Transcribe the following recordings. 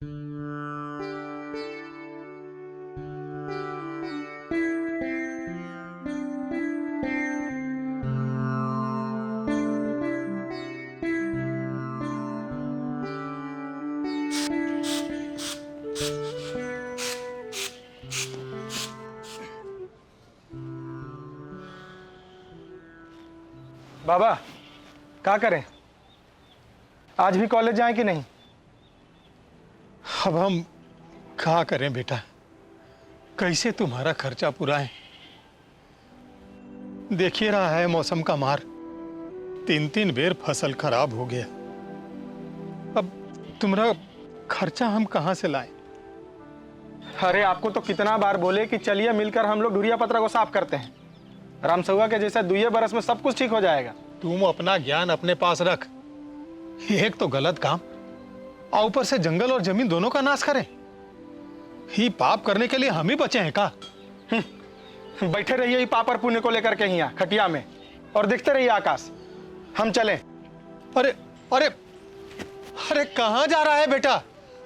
बाबा क्या करें, आज भी कॉलेज जाएं कि नहीं? अब हम क्या करें बेटा, कैसे तुम्हारा खर्चा पुराएं? देखिए रहा है मौसम का मार, 3-3 बेर फसल खराब हो गया। अब तुम्हारा खर्चा हम कहां से लाएं? अरे आपको तो कितना बार बोले कि चलिए मिलकर हम लोग ढुरिया पत्रा को साफ करते हैं। रामसुआ के जैसा 2 बरस में सब कुछ ठीक हो जाएगा। तुम अपना ज्ञान अपने पास रख। एक तो गलत काम और ऊपर से जंगल और जमीन दोनों का नाश करें। ही पाप करने के लिए हम ही बचे हैं का? बैठे रहिए ही पाप और पुण्य को लेकर के यहाँ खटिया में और देखते रहिए आकाश। हम चले। अरे अरे अरे कहाँ जा रहा है बेटा?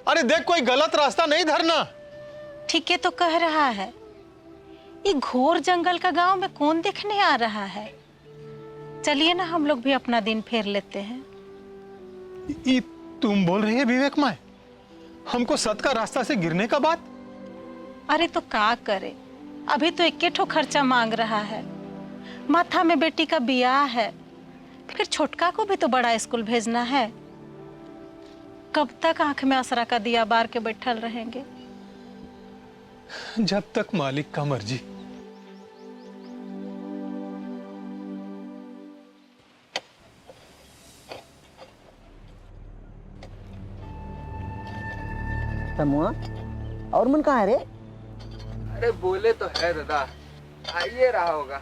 अरे देख, कोई गलत रास्ता नहीं धरना। ठीक है तो कह रहा है, ये घोर जंगल का गांव में कौन देखने आ रहा है। चलिए ना हम लोग भी अपना दिन फेर लेते हैं। ये तुम बोल रही है विवेक माँ, हमको सत का रास्ता से गिरने का बात? अरे तो क्या करे, अभी तो 1 खर्चा मांग रहा है। माथा में बेटी का बियाह है, फिर छोटका को भी तो बड़ा स्कूल भेजना है। कब तक आंख में असरा का दिया बार के बैठल रहेंगे? जब तक मालिक का मर्जी। तमुआ, और मन कहाँ है रे? अरे बोले तो है दादा, आइए रहा होगा।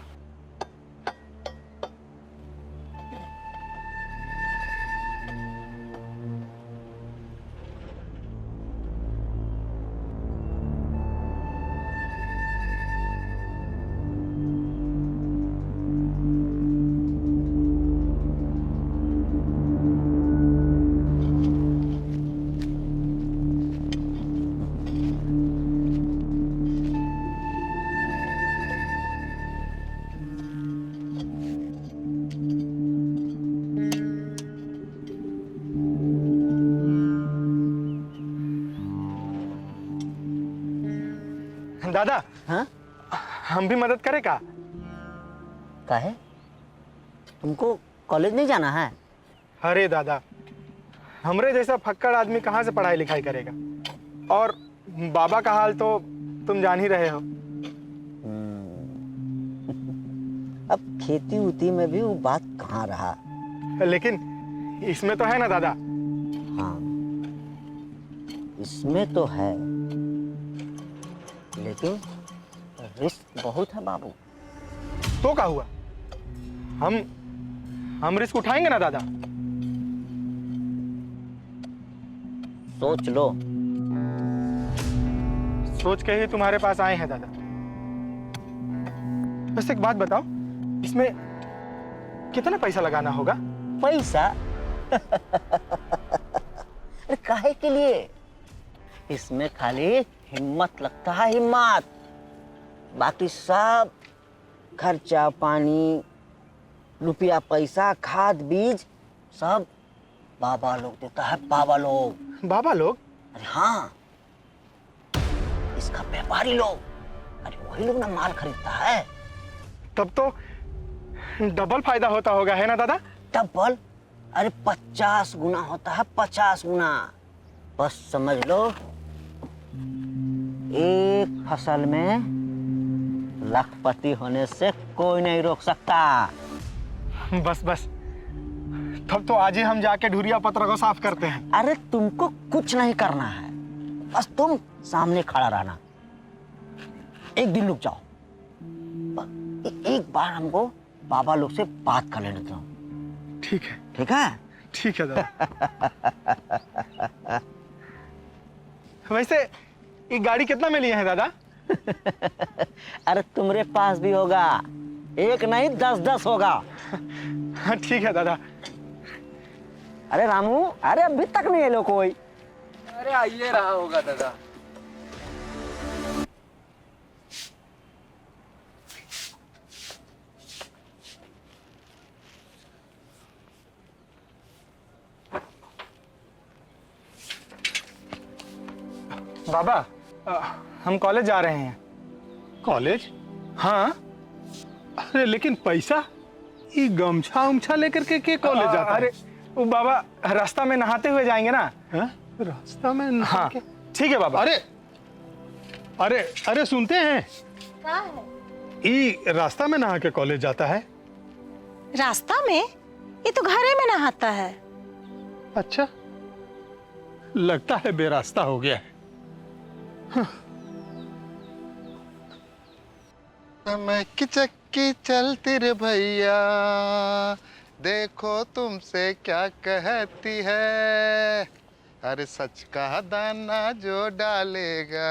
दादा, हाँ? हम भी मदद करें का? काहे? तुमको कॉलेज नहीं जाना है? अरे दादा, हमरे जैसा फक्कड़ आदमी कहाँ से पढ़ाई लिखाई करेगा? और बाबा का हाल तो तुम जान ही रहे हो। अब खेती उती में भी वो बात कहाँ रहा। लेकिन इसमें तो है ना दादा। हाँ, इसमें तो है, लेकिन रिस्क बहुत है बाबू। तो क्या हुआ, हम रिस्क उठाएंगे ना दादा? सोच लो। सोच के ही तुम्हारे पास आए हैं दादा। बस एक बात बताओ, इसमें कितना पैसा लगाना होगा? पैसा? अरे काहे के लिए? इसमें खाली हिम्मत लगता है, हिम्मत। बाकी सब खर्चा पानी, रुपया पैसा, खाद बीज सब बाबा लोग देता है। बाबा लोग। बाबा लोग? अरे हाँ, इसका व्यापारी लोग। अरे वही लोग ना माल खरीदता है। तब तो डबल फायदा होता होगा, है ना दादा? डबल? अरे 50 गुना होता है, 50 गुना। बस समझ लो, एक फसल में लखपति होने से कोई नहीं रोक सकता। बस बस, तब तो आज ही हम जाके ढुरिया पत्रा को साफ करते हैं। अरे तुमको कुछ नहीं करना है, बस तुम सामने खड़ा रहना। एक दिन रुक जाओ, एक बार हमको बाबा लोग से बात कर लेने दो। ठीक है। ठीक है? ठीक है दादा। वैसे ये गाड़ी कितना में लिए हैं दादा? अरे तुम्हारे पास भी होगा, एक नहीं 10-10 होगा। हाँ ठीक है दादा। अरे रामू, अरे अभी तक नहीं है लो कोई। अरे आइए रहा होगा दादा। बाबा हम कॉलेज जा रहे हैं। कॉलेज? हाँ। अरे लेकिन पैसा, ये गमछा उमछा लेकर के कॉलेज जाता है? अरे वो बाबा रास्ता में नहाते हुए जाएंगे ना। हाँ? रास्ता में नहा हाँ के? ठीक है बाबा। अरे अरे अरे सुनते हैं, क्या है? ये रास्ता में नहा के कॉलेज जाता है? रास्ता में? ये तो घरे में नहाता है। अच्छा, लगता है बेरास्ता हो गया है। समय की चक्की चलती रे भैया, देखो तुमसे क्या कहती है। अरे सच का दाना जो डालेगा,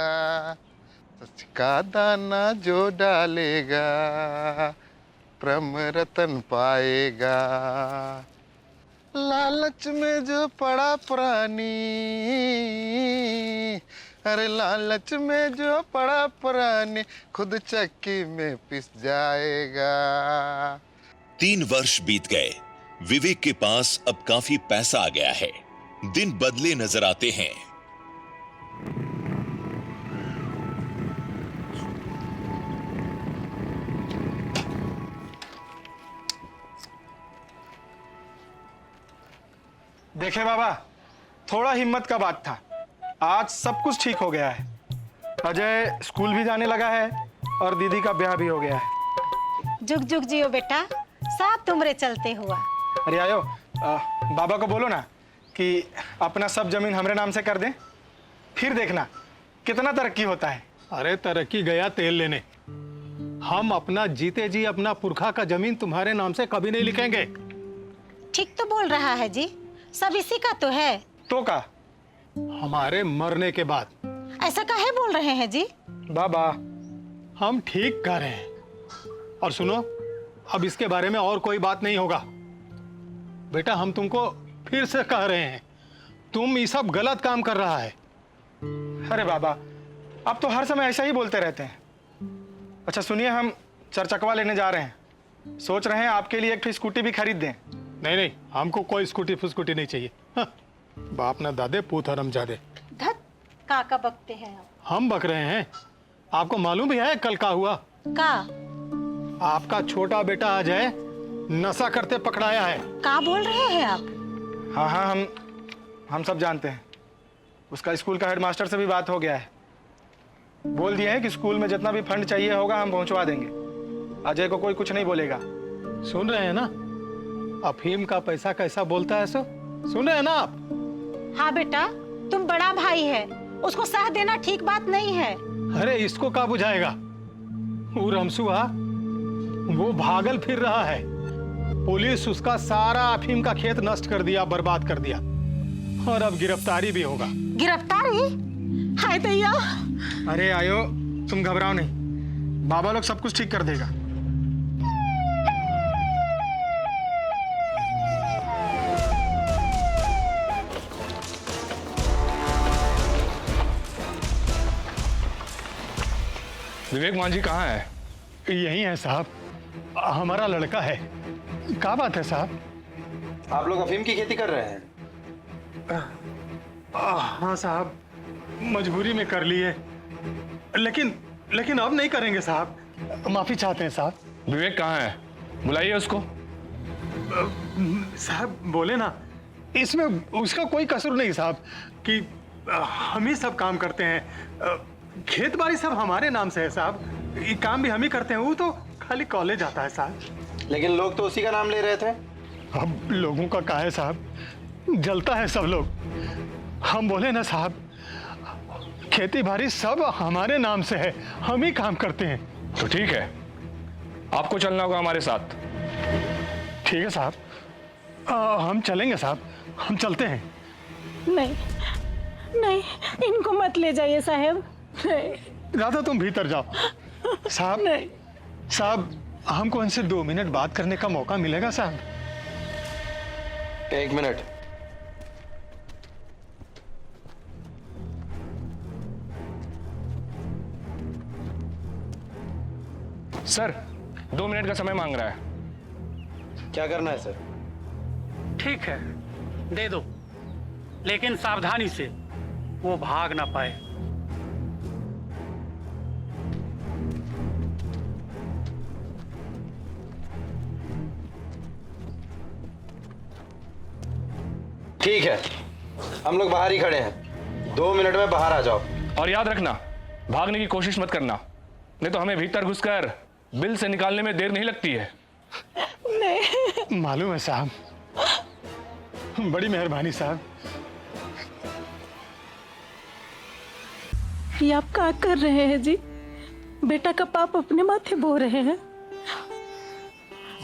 सच का दाना जो डालेगा, परम रतन पाएगा। लालच में जो पड़ा प्राणी, अरे लालच में जो पड़ा प्राणी, खुद चक्की में पिस जाएगा। 3 वर्ष बीत गए। विवेक के पास अब काफी पैसा आ गया है। दिन बदले नजर आते हैं। देखे बाबा, थोड़ा हिम्मत का बात था, आज सब कुछ ठीक हो गया है। अजय स्कूल भी जाने लगा है और दीदी का ब्याह भी हो गया है। जुग जुग जियो बेटा, सब तुमरे चलते हुआ। अरे आयो, बाबा को बोलो ना कि अपना सब जमीन हमरे नाम से कर दें, फिर देखना कितना तरक्की होता है। अरे तरक्की गया तेल लेने। हम अपना जीते जी अपना पुरखा का जमीन तुम्हारे नाम से कभी नहीं लिखेंगे। ठीक तो बोल रहा है जी, सब इसी का तो है। तो का हमारे मरने के बाद। ऐसा काहे बोल रहे हैं जी? बाबा हम ठीक कह रहे हैं। और सुनो, अब इसके बारे में और कोई बात नहीं होगा। बेटा हम तुमको फिर से कह रहे हैं, तुम ये सब गलत काम कर रहा है। अरे बाबा, आप तो हर समय ऐसा ही बोलते रहते हैं। अच्छा सुनिए, हम 4 चकवा लेने जा रहे हैं। सोच रहे हैं आपके लिए एक ठो स्कूटी भी खरीद दें। नहीं नहीं, हमको कोई स्कूटी फुस्कूटी नहीं चाहिए। हाँ, बाप ना दादे पूत हरम जादे। धत, काका बकते हैं हम बक रहे हैं? आपको मालूम भी है कल का हुआ? का? आपका छोटा बेटा अजय नशा करते पकड़ाया है। का बोल रहे हैं आप? हाँ हाँ, हम सब जानते हैं। उसका स्कूल का हेडमास्टर से भी बात हो गया है। बोल दिए हैं कि स्कूल में जितना भी फंड चाहिए होगा हम पहुंचवा देंगे। अजय को कोई कुछ नहीं बोलेगा। सुन रहे हैं ना, अफीम का पैसा कैसा बोलता है सो? सुन रहे हैं ना आप? हाँ बेटा, तुम बड़ा भाई है, उसको साथ देना ठीक बात नहीं है। अरे इसको क्या बुझाएगा? वो रमसुआ वो भागल फिर रहा है। पुलिस उसका सारा अफीम का खेत नष्ट कर दिया, बर्बाद कर दिया, और अब गिरफ्तारी भी होगा। गिरफ्तारी? हाय दैया। अरे आयो, तुम घबराओ नहीं, बाबा लोग सब कुछ ठीक कर देगा। विवेक मांझी कहाँ है? यही है साहब, हमारा लड़का है। क्या बात है साहब? आप लोग अफीम की खेती कर रहे हैं? हाँ साहब, मजबूरी में कर लिए, लेकिन अब नहीं करेंगे साहब। माफी चाहते हैं साहब। विवेक कहाँ है? बुलाइए उसको। साहब बोले ना, इसमें उसका कोई कसूर नहीं साहब, कि हम ही सब काम करते हैं। खेत बाड़ी सब हमारे नाम से है साहब, ये काम भी हम ही करते हैं। वो तो खाली कॉलेज आता है साहब। लेकिन लोग तो उसी का नाम ले रहे थे। अब लोगों का क्या है साहब, जलता है सब लोग। हम बोले ना साहब, खेती बाड़ी सब हमारे नाम से है, हम ही काम करते हैं। तो ठीक है, आपको चलना होगा हमारे साथ। ठीक है साहब, हम चलेंगे साहब, हम चलते हैं। नहीं नहीं, इनको मत ले जाइए साहब। दादा तुम भीतर जाओ। साहब नहीं। साहब, हमको इनसे 2 मिनट बात करने का मौका मिलेगा साहब? 1 मिनट। सर 2 मिनट का समय मांग रहा है। क्या करना है सर? ठीक है, दे दो, लेकिन सावधानी से, वो भाग ना पाए। ठीक है, हम लोग बाहर ही खड़े हैं, 2 मिनट में बाहर आ जाओ। और याद रखना, भागने की कोशिश मत करना, नहीं तो हमें भीतर घुसकर बिल से निकालने में देर नहीं लगती है। मालूम है साहब, बड़ी मेहरबानी साहब। ये आप क्या कर रहे हैं जी? बेटा का पाप अपने माथे बो रहे हैं।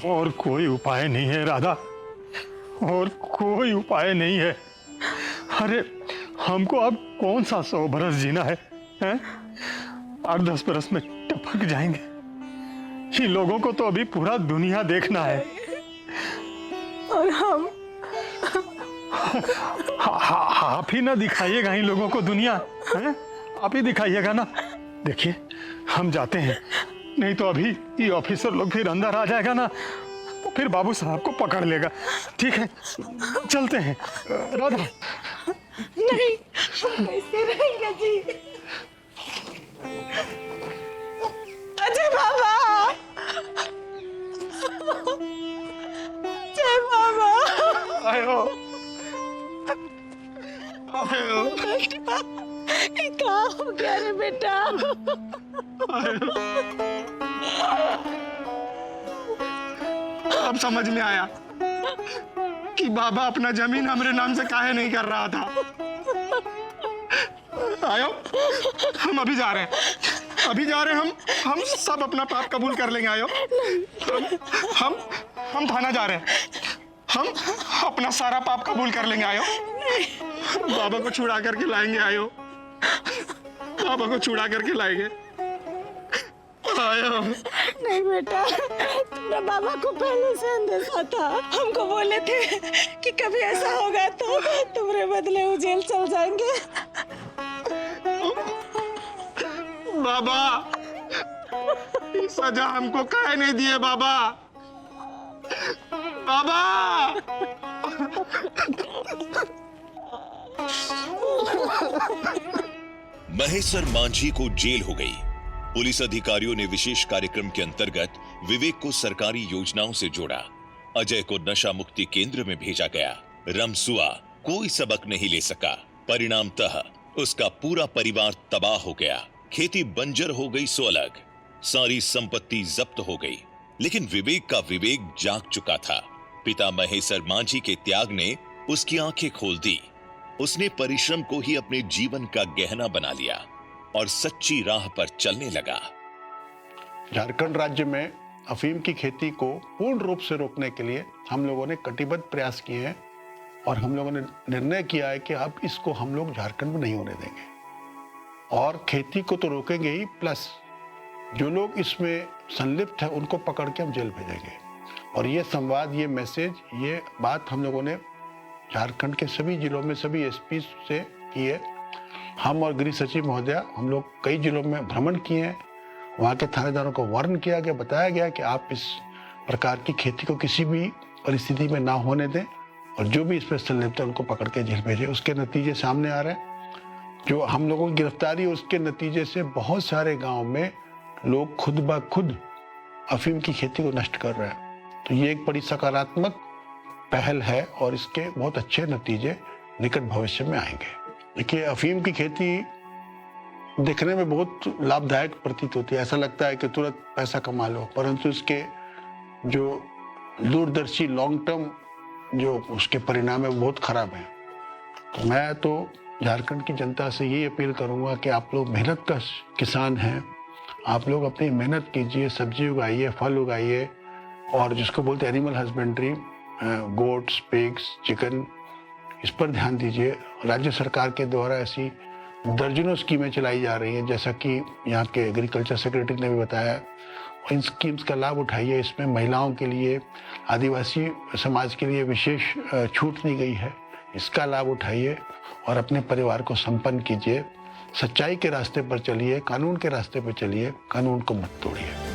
और कोई उपाय नहीं है राधा, और कोई उपाय नहीं है। अरे हमको अब कौन सा 100 बरस जीना है, हैं? 8-10 बरस में टपक जाएंगे। इन लोगों को तो अभी पूरा दुनिया देखना है। और हम आप ही ना दिखाइएगा इन लोगों को दुनिया, हैं? आप ही दिखाइएगा ना। देखिए हम जाते हैं, नहीं तो अभी ये ऑफिसर लोग फिर अंदर आ जाएगा ना, तो फिर बाबू साहब को पकड़ लेगा। ठीक है, चलते हैं राधा। नहीं, हम कैसे रहेंगे जी? अजय बाबा, जय बाबा। आयो, क्या हो गया रे बेटा? अब समझ में आया कि बाबा अपना जमीन हमरे नाम से काहे नहीं कर रहा था। आयो, हम अभी जा रहे हैं, अभी जा रहे हैं। हम सब अपना पाप कबूल कर लेंगे। आयो, हम थाना जा रहे हैं, हम अपना सारा पाप कबूल कर लेंगे। आयो, बाबा को छुड़ा करके लाएंगे। आयो, बाबा को छुड़ा करके लाएंगे। आयो, नहीं बेटा, तुमने बाबा को पहले से अंदेशा था। हमको बोले थे कि कभी ऐसा होगा तो तुम्हारे बदले वो जेल चल जाएंगे। बाबा, ये सजा हमको काहे नहीं दिए बाबा? बाबा, महेश्वर मांझी को जेल हो गई। पुलिस अधिकारियों ने विशेष कार्यक्रम के अंतर्गत विवेक को सरकारी योजनाओं से जोड़ा। अजय को नशा मुक्ति केंद्र में भेजा गया। रमसुआ कोई सबक नहीं ले सका। परिणामतः उसका पूरा परिवार तबाह हो गया। खेती बंजर हो गई सो अलग, सारी संपत्ति जब्त हो गई। लेकिन विवेक का विवेक जाग चुका था। पिता महेश्वर मांझी के त्याग ने उसकी आंखें खोल दी। उसने परिश्रम को ही अपने जीवन का गहना बना लिया और सच्ची राह पर चलने लगा। झारखंड राज्य में अफीम की खेती को पूर्ण रूप से रोकने के लिए हम लोगों ने कटिबद्ध प्रयास किए हैं और हम लोगों ने निर्णय किया है कि अब इसको हम लोग झारखंड में नहीं होने देंगे और खेती को तो रोकेंगे ही, प्लस जो लोग इसमें संलिप्त है उनको पकड़ के हम जेल भेजेंगे। और ये संवाद, ये मैसेज, ये बात हम लोगों ने झारखंड के सभी जिलों में सभी एसपी से की है। हम और गृह सचिव महोदया हम लोग कई जिलों में भ्रमण किए हैं। वहाँ के थानेदारों को वार्न किया गया, बताया गया कि आप इस प्रकार की खेती को किसी भी परिस्थिति में ना होने दें और जो भी इस पर संलिप्त है उनको पकड़ के जेल भेजें। उसके नतीजे सामने आ रहे हैं। जो हम लोगों की गिरफ्तारी, उसके नतीजे से बहुत सारे गाँव में लोग खुद ब खुद अफीम की खेती को नष्ट कर रहे हैं। तो ये एक बड़ी सकारात्मक पहल है और इसके बहुत अच्छे नतीजे निकट भविष्य में आएंगे। देखिए, अफीम की खेती देखने में बहुत लाभदायक प्रतीत होती है, ऐसा लगता है कि तुरंत पैसा कमा लो, परंतु इसके जो दूरदर्शी लॉन्ग टर्म जो उसके परिणाम है वो बहुत खराब है। तो मैं तो झारखंड की जनता से यही अपील करूंगा कि आप लोग मेहनत का किसान हैं, आप लोग अपनी मेहनत कीजिए, सब्जी उगाइए, फल उगाइए और जिसको बोलते हैं animal husbandry, goats, pigs, chicken, इस पर ध्यान दीजिए। राज्य सरकार के द्वारा ऐसी दर्जनों स्कीमें चलाई जा रही हैं, जैसा कि यहाँ के एग्रीकल्चर सेक्रेटरी ने भी बताया। इन स्कीम्स का लाभ उठाइए। इसमें महिलाओं के लिए, आदिवासी समाज के लिए विशेष छूट दी गई है। इसका लाभ उठाइए और अपने परिवार को संपन्न कीजिए। सच्चाई के रास्ते पर चलिए, कानून के रास्ते पर चलिए, कानून को मत तोड़िए।